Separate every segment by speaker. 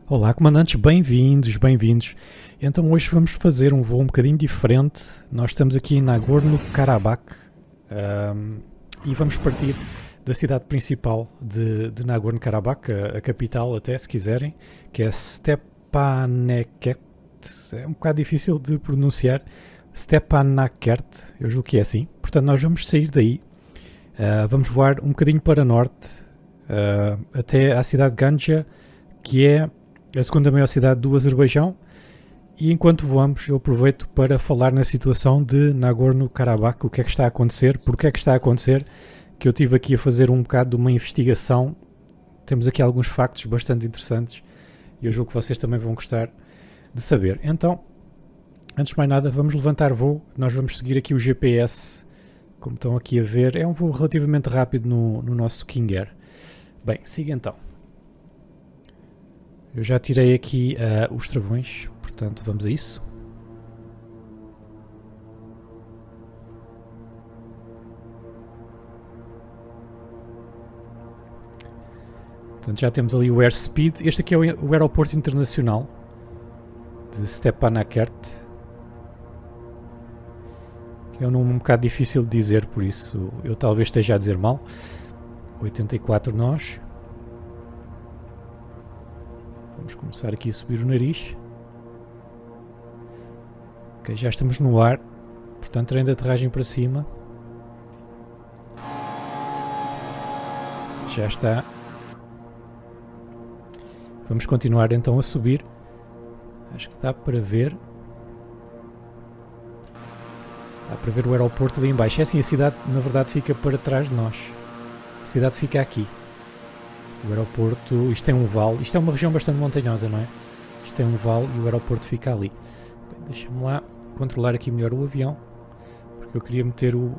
Speaker 1: Olá, comandantes, bem-vindos, bem-vindos. Então hoje vamos fazer um voo um bocadinho diferente. Nós estamos aqui em Nagorno-Karabakh e vamos partir da cidade principal de Nagorno-Karabakh, a capital até, se quiserem, que é Stepanakert. É um bocado difícil de pronunciar. Stepanakert, eu julgo que é assim. Portanto, nós vamos sair daí. Vamos voar um bocadinho para norte, até à cidade de Ganja, que é a segunda maior cidade do Azerbaijão, e enquanto voamos eu aproveito para falar na situação de Nagorno-Karabakh, o que é que está a acontecer, porque é que está a acontecer, que eu estive aqui a fazer um bocado de uma investigação. Temos aqui alguns factos bastante interessantes e eu julgo que vocês também vão gostar de saber. Então, antes de mais nada, vamos levantar voo. Nós vamos seguir aqui o GPS, como estão aqui a ver. É um voo relativamente rápido no nosso King Air. Bem, siga então. Eu já tirei aqui os travões, portanto vamos a isso. Portanto já temos ali o airspeed. Este aqui é o aeroporto internacional de Stepanakert, que é um nome um bocado difícil de dizer, por isso eu talvez esteja a dizer mal. 84 nós. Vamos começar aqui a subir o nariz. Ok, já estamos no ar. Portanto, trem de aterragem para cima. Já está. Vamos continuar então a subir. Acho que dá para ver. Dá para ver o aeroporto ali em baixo. É assim, a cidade na verdade fica para trás de nós. A cidade fica aqui. O aeroporto, isto é um vale, isto é uma região bastante montanhosa, não é? Isto é um vale e o aeroporto fica ali. Deixa-me lá controlar aqui melhor o avião, porque eu queria meter o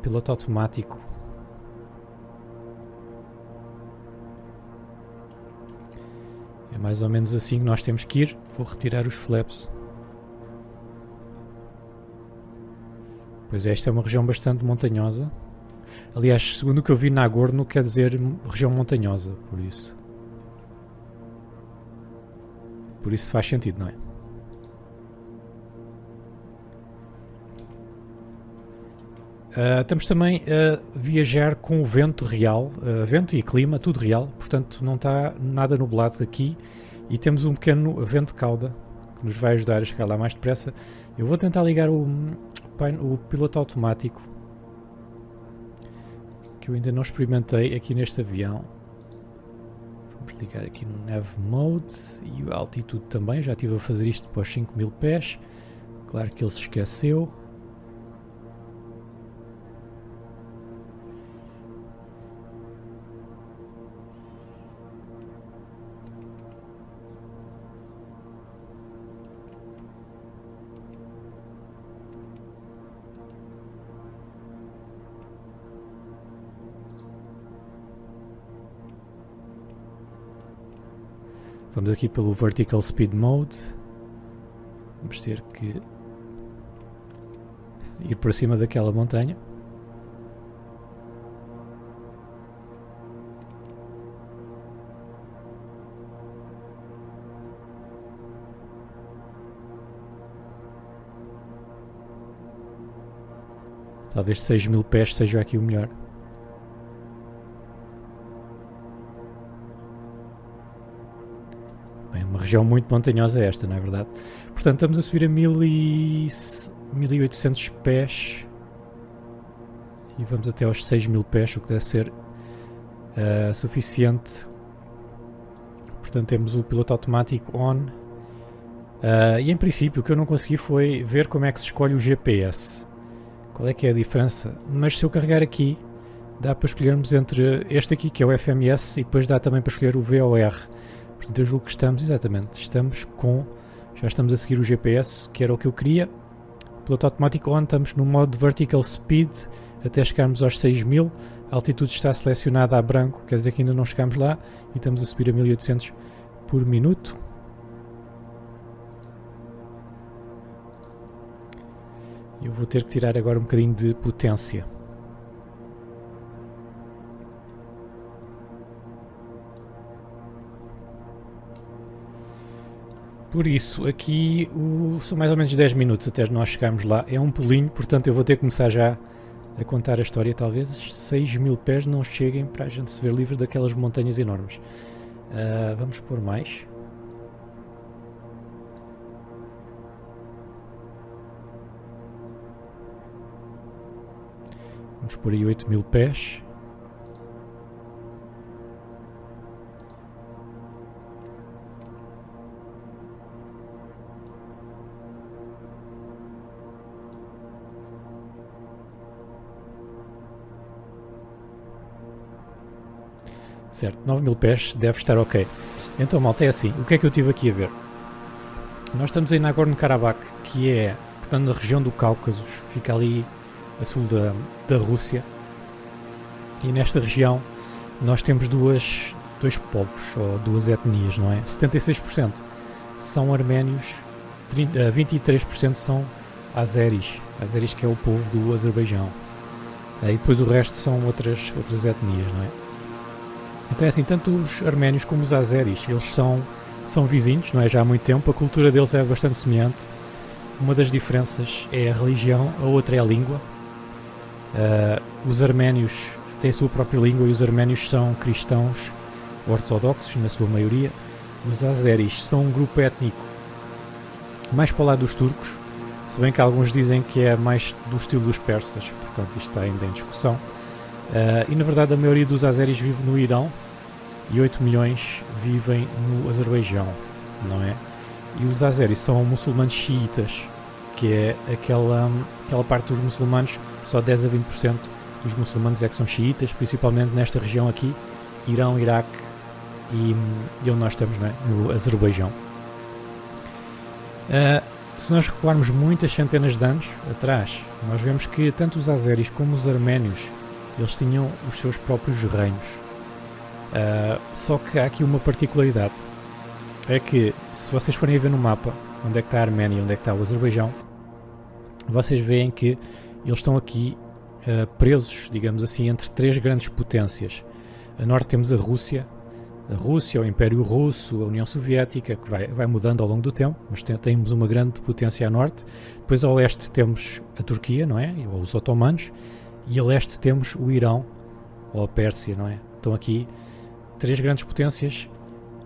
Speaker 1: piloto automático. É mais ou menos assim que nós temos que ir. Vou retirar os flaps. Pois é, esta é uma região bastante montanhosa. Aliás, segundo o que eu vi, Nagorno quer dizer região montanhosa, por isso faz sentido, não é? Estamos também a viajar com o vento real, vento e clima, tudo real, portanto não está nada nublado aqui e temos um pequeno vento de cauda que nos vai ajudar a chegar lá mais depressa. Eu vou tentar ligar o piloto automático, que eu ainda não experimentei aqui neste avião. Vamos ligar aqui no Nav Mode e a altitude também. Já estive a fazer isto para os 5000 pés. Claro que ele se esqueceu. Vamos aqui pelo Vertical Speed Mode. Vamos ter que ir para cima daquela montanha. Talvez 6000 pés seja aqui o melhor. Uma região muito montanhosa esta, não é verdade? Portanto, estamos a subir a 1800 pés e vamos até aos 6000 pés, o que deve ser suficiente. Portanto, temos o piloto automático on. E em princípio o que eu não consegui foi ver como é que se escolhe o GPS. Qual é que é a diferença? Mas se eu carregar aqui, dá para escolhermos entre este aqui, que é o FMS, e depois dá também para escolher o VOR. Portanto, eu julgo que já estamos a seguir o GPS, que era o que eu queria. Piloto automático on, estamos no modo Vertical Speed, até chegarmos aos 6000. A altitude está selecionada a branco, quer dizer que ainda não chegamos lá, e estamos a subir a 1800 por minuto. Eu vou ter que tirar agora um bocadinho de potência. Por isso, aqui são mais ou menos 10 minutos até nós chegarmos lá. É um pulinho, portanto eu vou ter que começar já a contar a história. Talvez 6.000 pés não cheguem para a gente se ver livre daquelas montanhas enormes. Vamos pôr mais. Vamos pôr aí 8.000 pés. Certo, 9.000 pés deve estar ok. Então, malta, é assim. O que é que eu tive aqui a ver? Nós estamos em Nagorno-Karabakh, que é, portanto, na região do Cáucaso, fica ali a sul da Rússia. E nesta região nós temos dois povos, ou duas etnias, não é? 76% são arménios, 23% são azeris. Azeris, que é o povo do Azerbaijão. E depois o resto são outras etnias, não é? Então é assim, tanto os arménios como os azeris, eles são vizinhos, não é? Já há muito tempo, a cultura deles é bastante semelhante. Uma das diferenças é a religião, a outra é a língua. Os arménios têm a sua própria língua e os arménios são cristãos ortodoxos, na sua maioria. Os azeris são um grupo étnico mais para o lado dos turcos, se bem que alguns dizem que é mais do estilo dos persas, portanto isto está ainda em discussão. E na verdade a maioria dos azeris vive no Irão e 8 milhões vivem no Azerbaijão, não é? E os azeris são muçulmanos xiitas, que é aquela parte dos muçulmanos, só 10 a 20% dos muçulmanos é que são xiitas, principalmente nesta região aqui, Irão, Iraque e onde nós estamos, não é? No Azerbaijão. Se nós recuarmos muitas centenas de anos atrás, nós vemos que tanto os azeris como os arménios eles tinham os seus próprios reinos. Só que há aqui uma particularidade. É que, se vocês forem a ver no mapa onde é que está a Arménia e onde é que está o Azerbaijão, vocês veem que eles estão aqui presos, digamos assim, entre três grandes potências. A norte temos a Rússia, o Império Russo, a União Soviética, que vai mudando ao longo do tempo, mas temos uma grande potência a norte. Depois ao oeste temos a Turquia, não é? Ou os otomanos. E a leste temos o Irão, ou a Pérsia, não é? Estão aqui três grandes potências,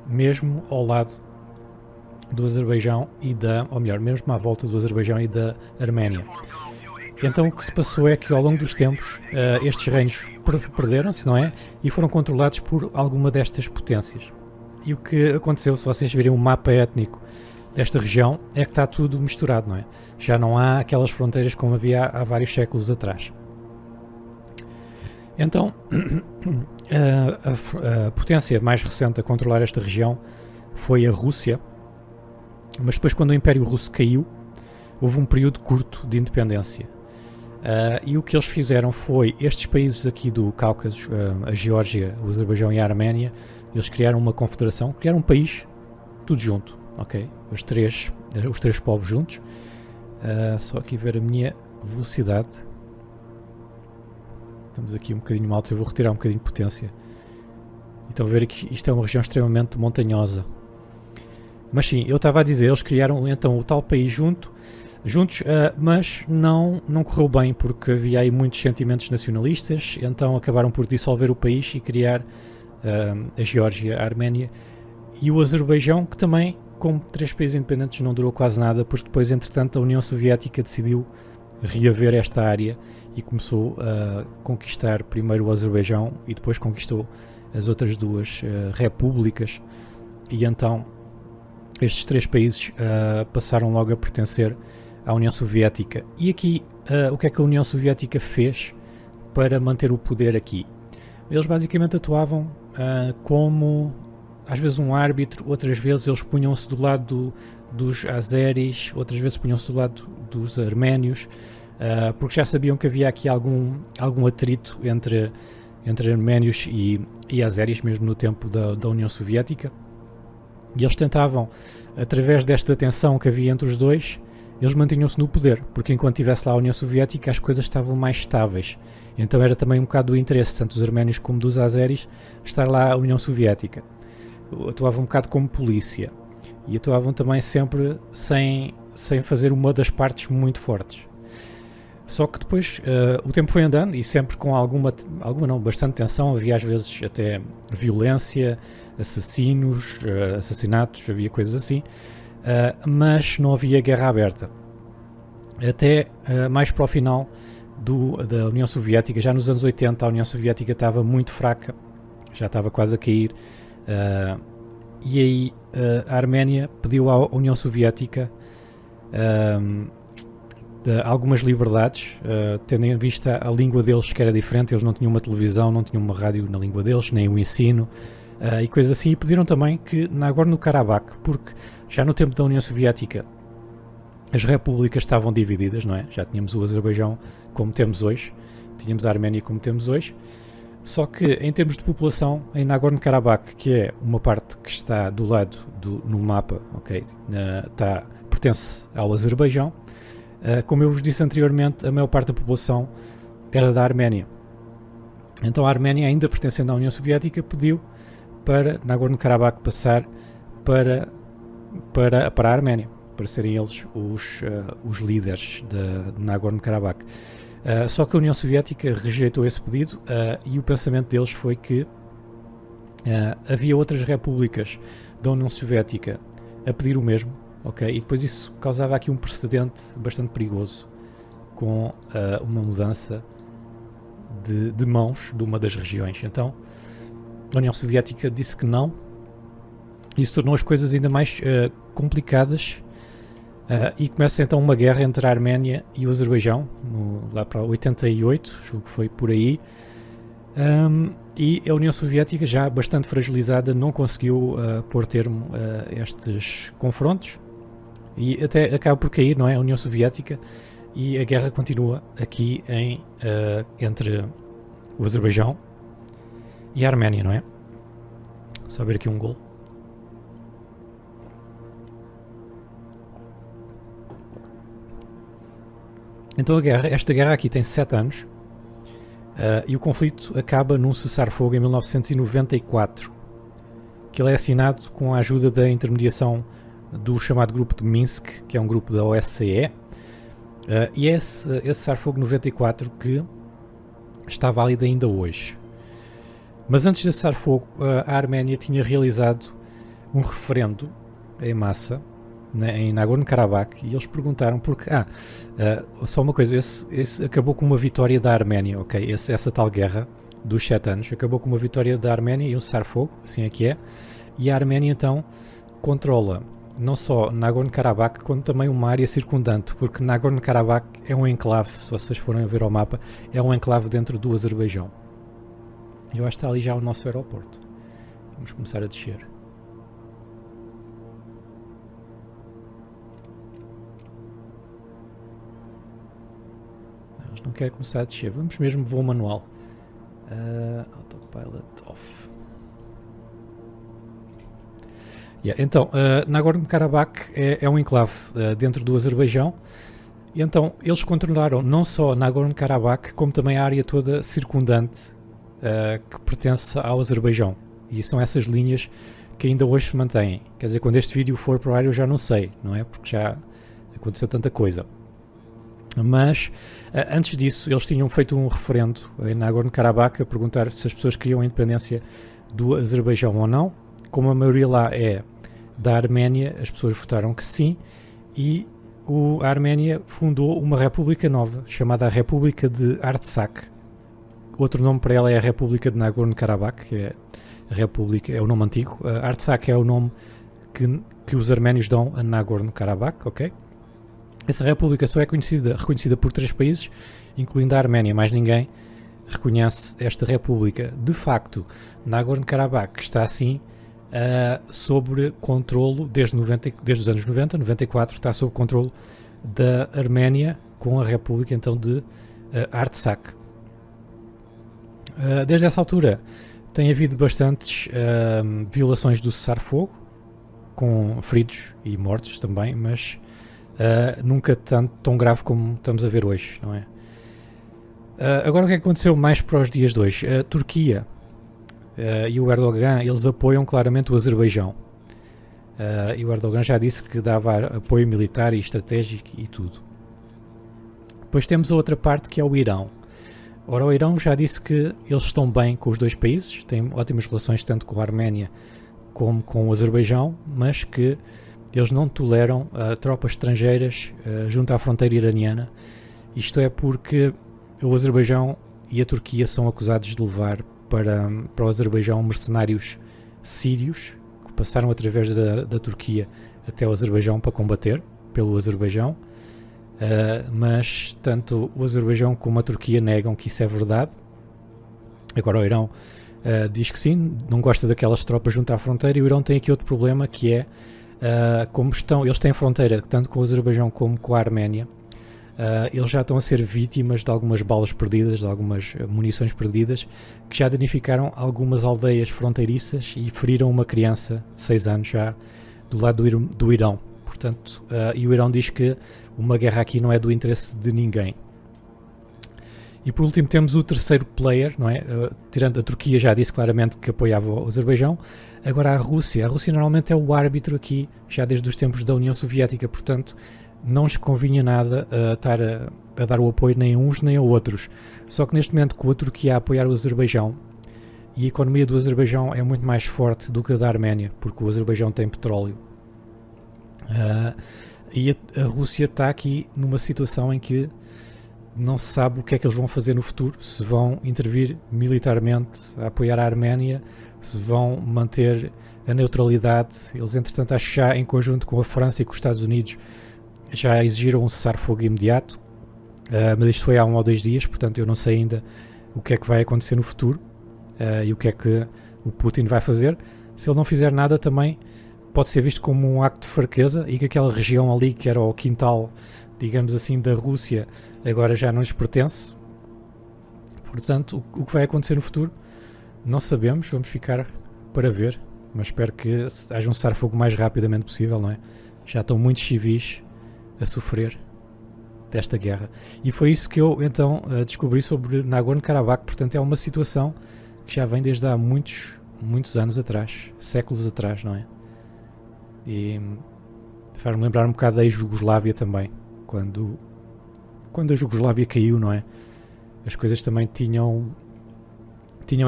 Speaker 1: mesmo ao lado do Azerbaijão ou melhor, mesmo à volta do Azerbaijão e da Arménia. Então o que se passou é que ao longo dos tempos estes reinos perderam-se, não é? E foram controlados por alguma destas potências. E o que aconteceu, se vocês virem um mapa étnico desta região, é que está tudo misturado, não é? Já não há aquelas fronteiras como havia há vários séculos atrás. Então, a potência mais recente a controlar esta região foi a Rússia, mas depois, quando o Império Russo caiu, houve um período curto de independência. E o que eles fizeram foi, estes países aqui do Cáucaso, a Geórgia, o Azerbaijão e a Arménia, eles criaram uma confederação, criaram um país, tudo junto, ok? Os três povos juntos. Só aqui ver a minha velocidade. Estamos aqui um bocadinho altos, eu vou retirar um bocadinho de potência. E estão a ver que isto é uma região extremamente montanhosa. Mas sim, eu estava a dizer, eles criaram então o tal país juntos, mas não correu bem, porque havia aí muitos sentimentos nacionalistas, então acabaram por dissolver o país e criar a Geórgia, a Arménia e o Azerbaijão, que também, como três países independentes, não durou quase nada, porque depois, entretanto, a União Soviética decidiu reaver esta área e começou a conquistar primeiro o Azerbaijão e depois conquistou as outras duas repúblicas, e então estes três países passaram logo a pertencer à União Soviética. E aqui, o que é que a União Soviética fez para manter o poder aqui? Eles basicamente atuavam como, às vezes, um árbitro, outras vezes eles punham-se do lado dos azeris, outras vezes punham-se do lado dos arménios, porque já sabiam que havia aqui algum atrito entre arménios e azeris, mesmo no tempo da União Soviética. E eles tentavam, através desta tensão que havia entre os dois, eles mantinham-se no poder, porque enquanto estivesse lá a União Soviética as coisas estavam mais estáveis. Então era também um bocado do interesse, tanto dos arménios como dos azeris, estar lá a União Soviética. Atuava um bocado como polícia. e atuavam também sempre sem fazer uma das partes muito fortes. Só que depois o tempo foi andando e sempre com bastante tensão, havia às vezes até violência, assassinatos, havia coisas assim, mas não havia guerra aberta. Até mais para o final da União Soviética, já nos anos 80 a União Soviética estava muito fraca, já estava quase a cair, e aí a Arménia pediu à União Soviética algumas liberdades, tendo em vista a língua deles que era diferente, eles não tinham uma televisão, não tinham uma rádio na língua deles, nem o ensino, e coisas assim, e pediram também que Nagorno-Karabakh, porque já no tempo da União Soviética as repúblicas estavam divididas, não é? Já tínhamos o Azerbaijão como temos hoje, tínhamos a Arménia como temos hoje, só que em termos de população, em Nagorno-Karabakh, que é uma parte que está do lado no mapa, ok, pertence ao Azerbaijão, como eu vos disse anteriormente, a maior parte da população era da Arménia. Então a Arménia, ainda pertencendo à União Soviética, pediu para Nagorno-Karabakh passar para a Arménia, para serem eles os líderes de Nagorno-Karabakh. Só que a União Soviética rejeitou esse pedido e o pensamento deles foi que havia outras repúblicas da União Soviética a pedir o mesmo, ok? E depois isso causava aqui um precedente bastante perigoso com uma mudança de mãos de uma das regiões. Então a União Soviética disse que não. Isso tornou as coisas ainda mais complicadas e começa então uma guerra entre a Arménia e o Azerbaijão, lá para 88, julgo que foi por aí, e a União Soviética, já bastante fragilizada, não conseguiu pôr termo a estes confrontos e até acaba por cair, não é, a União Soviética, e a guerra continua aqui entre o Azerbaijão e a Arménia, não é? Só ver aqui um gol. Então esta guerra aqui tem 7 anos e o conflito acaba num cessar-fogo em 1994, que ele é assinado com a ajuda da intermediação do chamado Grupo de Minsk, que é um grupo da OSCE, e é esse cessar-fogo 94 que está válido ainda hoje. Mas antes desse cessar-fogo, a Arménia tinha realizado um referendo em massa em Nagorno-Karabakh, e eles perguntaram porque só uma coisa, esse acabou com uma vitória da Arménia, ok? Essa tal guerra dos 7 anos acabou com uma vitória da Arménia e um cessar-fogo, assim é que é, e a Arménia então controla não só Nagorno-Karabakh como também uma área circundante, porque Nagorno-Karabakh é um enclave, se vocês forem ver ao mapa, é um enclave dentro do Azerbaijão. Eu acho que está ali já o nosso aeroporto. Vamos começar a descer. Não quero começar a descer, vamos mesmo voo manual. Autopilot off. Então, Nagorno-Karabakh é um enclave dentro do Azerbaijão, e então eles controlaram não só Nagorno-Karabakh, como também a área toda circundante que pertence ao Azerbaijão. E são essas linhas que ainda hoje se mantêm. Quer dizer, quando este vídeo for para o ar eu já não sei, não é? Porque já aconteceu tanta coisa. Mas antes disso eles tinham feito um referendo em Nagorno-Karabakh a perguntar se as pessoas queriam a independência do Azerbaijão ou não. Como a maioria lá é da Arménia, as pessoas votaram que sim, e a Arménia fundou uma república nova chamada a República de Artsakh. Outro nome para ela é a República de Nagorno-Karabakh, que é a república, é o nome antigo. Artsakh é o nome que os arménios dão a Nagorno-Karabakh, ok? Essa república só é reconhecida por 3 países, incluindo a Arménia. Mais ninguém reconhece esta república. De facto, Nagorno-Karabakh está assim sob controlo desde os anos 90, 94, está sob controlo da Arménia com a república então de Artsakh. Desde essa altura tem havido bastantes violações do cessar-fogo, com feridos e mortos também, mas nunca tão grave como estamos a ver hoje, não é? Agora o que é que aconteceu mais para os dias de hoje? A Turquia e o Erdogan, eles apoiam claramente o Azerbaijão. E o Erdogan já disse que dava apoio militar e estratégico e tudo. Depois temos a outra parte, que é o Irão. Ora, o Irão já disse que eles estão bem com os dois países, têm ótimas relações tanto com a Arménia como com o Azerbaijão, mas que eles não toleram tropas estrangeiras junto à fronteira iraniana. Isto é porque o Azerbaijão e a Turquia são acusados de levar para o Azerbaijão mercenários sírios que passaram através da Turquia até o Azerbaijão para combater pelo Azerbaijão. Mas tanto o Azerbaijão como a Turquia negam que isso é verdade. Agora o Irão diz que sim, não gosta daquelas tropas junto à fronteira, e o Irão tem aqui outro problema, que é como eles têm fronteira tanto com o Azerbaijão como com a Arménia. Eles já estão a ser vítimas de algumas balas perdidas, de algumas munições perdidas, que já danificaram algumas aldeias fronteiriças e feriram uma criança de 6 anos já do lado do Irão. Portanto, e o Irão diz que uma guerra aqui não é do interesse de ninguém. E por último temos o terceiro player, não é? Tirando a Turquia, já disse claramente que apoiava o Azerbaijão. Agora a Rússia normalmente é o árbitro aqui, já desde os tempos da União Soviética, portanto não lhes convinha nada estar a dar o apoio nem a uns nem a outros. Só que neste momento, com a Turquia a apoiar o Azerbaijão, e a economia do Azerbaijão é muito mais forte do que a da Arménia, porque o Azerbaijão tem petróleo. E a Rússia está aqui numa situação em que não se sabe o que é que eles vão fazer no futuro, se vão intervir militarmente a apoiar a Arménia, se vão manter a neutralidade. Eles, entretanto, acho que já em conjunto com a França e com os Estados Unidos já exigiram um cessar-fogo imediato, mas isto foi há 1 ou 2 dias, portanto eu não sei ainda o que é que vai acontecer no futuro e o que é que o Putin vai fazer. Se ele não fizer nada, também pode ser visto como um acto de fraqueza, e que aquela região ali, que era o quintal, digamos assim, da Rússia, agora já não lhes pertence. Portanto, o que vai acontecer no futuro não sabemos, vamos ficar para ver, mas espero que haja um cessar-fogo o mais rapidamente possível, não é? Já estão muitos civis a sofrer desta guerra. E foi isso que eu então descobri sobre Nagorno-Karabakh. Portanto, é uma situação que já vem desde há muitos anos atrás, séculos atrás, não é? E faz-me lembrar um bocado da Jugoslávia também, quando a Jugoslávia caiu, não é? As coisas também tinham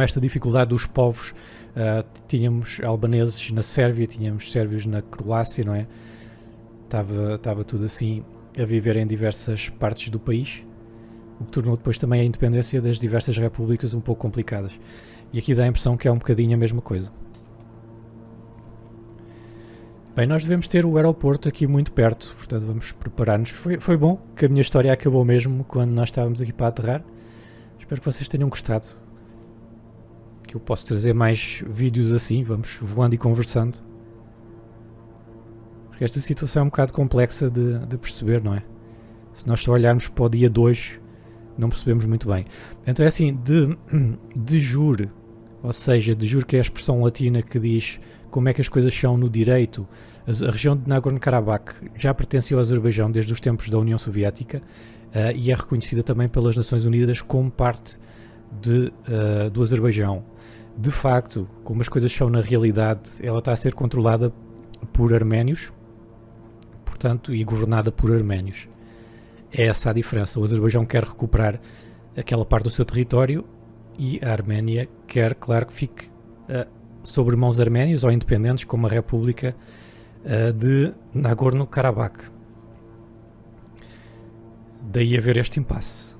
Speaker 1: esta dificuldade dos povos. Tínhamos albaneses na Sérvia, tínhamos sérvios na Croácia, não é? Estava tudo assim a viver em diversas partes do país, o que tornou depois também a independência das diversas repúblicas um pouco complicadas. E aqui dá a impressão que é um bocadinho a mesma coisa. Bem, nós devemos ter o aeroporto aqui muito perto, portanto vamos preparar-nos. Foi bom que a minha história acabou mesmo quando nós estávamos aqui para aterrar. Espero que vocês tenham gostado, que eu posso trazer mais vídeos assim, vamos voando e conversando. Porque esta situação é um bocado complexa de perceber, não é? Se nós só olharmos para o dia 2, não percebemos muito bem. Então é assim, de jure, ou seja, de jure, que é a expressão latina que diz como é que as coisas são no direito. A região de Nagorno-Karabakh já pertencia ao Azerbaijão desde os tempos da União Soviética e é reconhecida também pelas Nações Unidas como parte do Azerbaijão. De facto, como as coisas são na realidade, ela está a ser controlada por arménios, portanto, e governada por arménios. É essa a diferença. O Azerbaijão quer recuperar aquela parte do seu território e a Arménia quer, claro, que fique sobre mãos arménias ou independentes, como a República de Nagorno-Karabakh. Daí haver este impasse.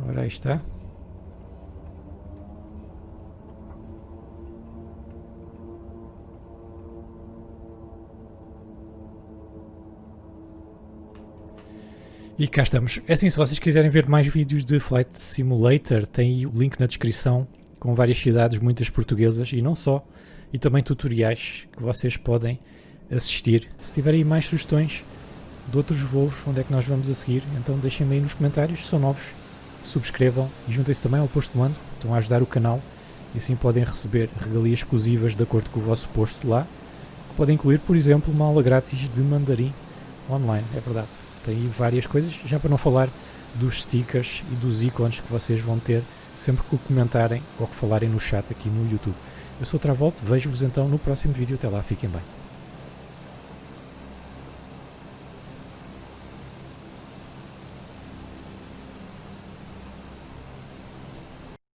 Speaker 1: Ora, aí está. E cá estamos. É assim, se vocês quiserem ver mais vídeos de Flight Simulator, tem aí o link na descrição com várias cidades, muitas portuguesas e não só, e também tutoriais que vocês podem assistir. Se tiverem aí mais sugestões de outros voos, onde é que nós vamos a seguir, então deixem-me aí nos comentários. Se são novos, subscrevam e juntem-se também ao posto de mando, estão a ajudar o canal e assim podem receber regalias exclusivas de acordo com o vosso posto lá, que podem incluir, por exemplo, uma aula grátis de mandarim online, é verdade. Tem aí várias coisas, já para não falar dos stickers e dos ícones que vocês vão ter sempre que o comentarem ou que falarem no chat aqui no YouTube. Eu sou o Travolta, vejo-vos então no próximo vídeo, até lá, fiquem bem.